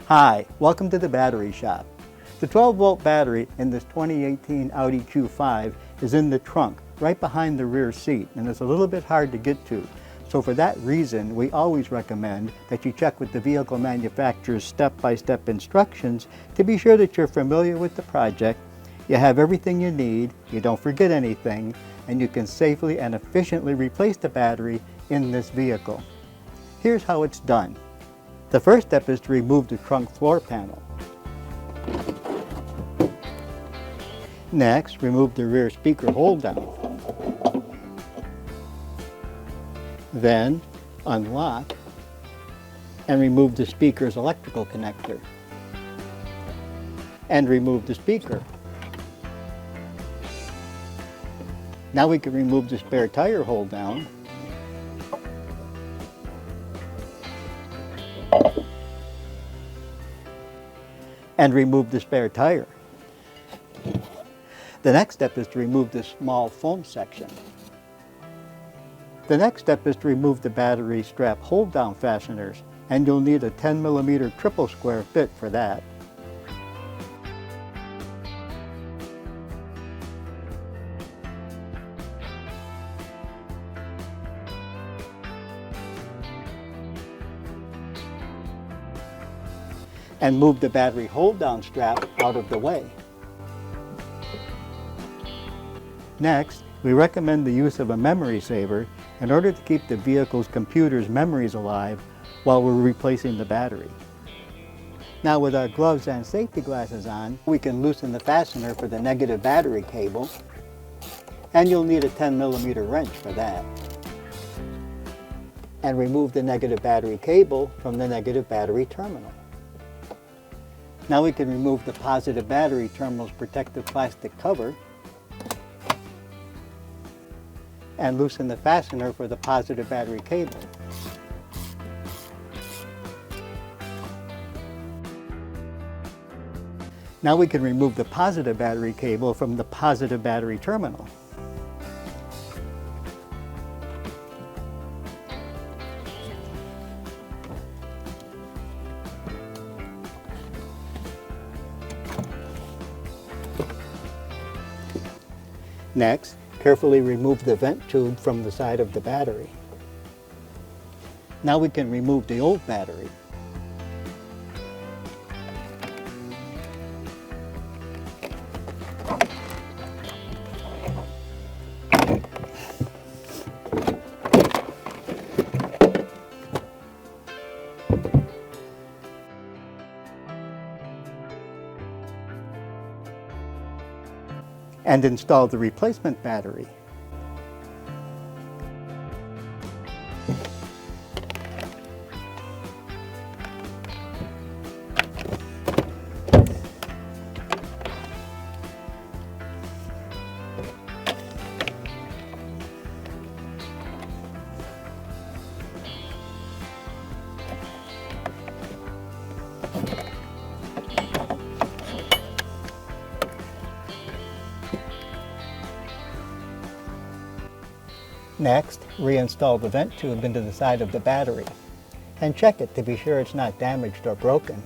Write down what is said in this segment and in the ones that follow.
Hi, welcome to the battery shop. The 12-volt battery in this 2018 Audi Q5 is in the trunk, right behind the rear seat, and it's a little bit hard to get to. So for that reason, we always recommend that you check with the vehicle manufacturer's step-by-step instructions to be sure that you're familiar with the project, you have everything you need, you don't forget anything, and you can safely and efficiently replace the battery in this vehicle. Here's how it's done. The first step is to remove the trunk floor panel. Next, remove the rear speaker hold down. Then, unlock and remove the speaker's electrical connector. And remove the speaker. Now we can remove the spare tire hold down. And remove the spare tire. The next step is to remove this small foam section. The next step is to remove the battery strap hold-down fasteners, and you'll need a 10mm triple square bit for that. And move the battery hold-down strap out of the way. Next, we recommend the use of a memory saver in order to keep the vehicle's computer's memories alive while we're replacing the battery. Now with our gloves and safety glasses on, we can loosen the fastener for the negative battery cable, and you'll need a 10mm wrench for that. And remove the negative battery cable from the negative battery terminal. Now we can remove the positive battery terminal's protective plastic cover and loosen the fastener for the positive battery cable. Now we can remove the positive battery cable from the positive battery terminal. Next, carefully remove the vent tube from the side of the battery. Now we can remove the old battery. And install the replacement battery. Next, reinstall the vent tube into the side of the battery and check it to be sure it's not damaged or broken.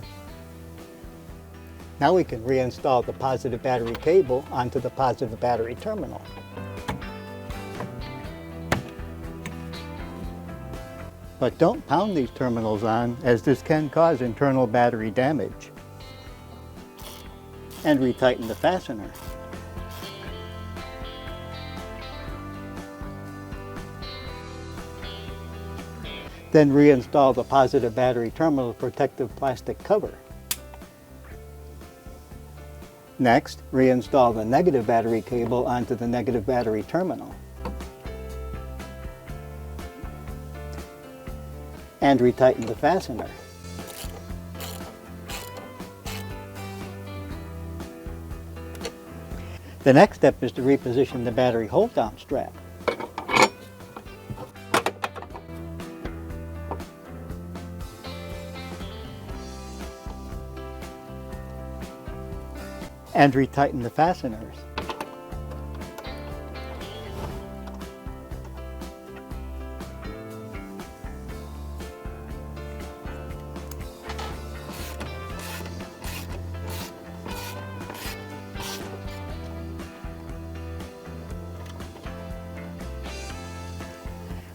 Now we can reinstall the positive battery cable onto the positive battery terminal. But don't pound these terminals on, as this can cause internal battery damage. And retighten the fastener. Then reinstall the positive battery terminal protective plastic cover. Next, reinstall the negative battery cable onto the negative battery terminal. And retighten the fastener. The next step is to reposition the battery hold-down strap. And retighten the fasteners.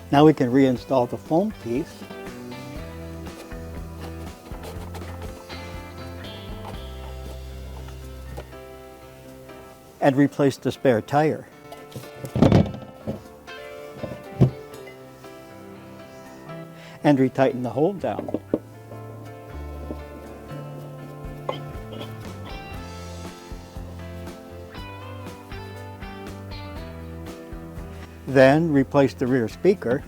Now we can reinstall the foam piece. And replace the spare tire. And retighten the hole down. Then replace the rear speaker.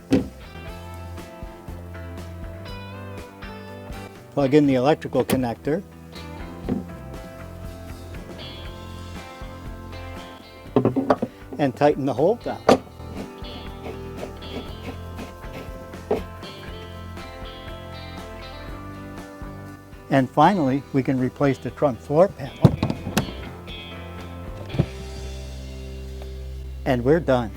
Plug in the electrical connector. And tighten the hole down. And finally, we can replace the trunk floor panel. And we're done.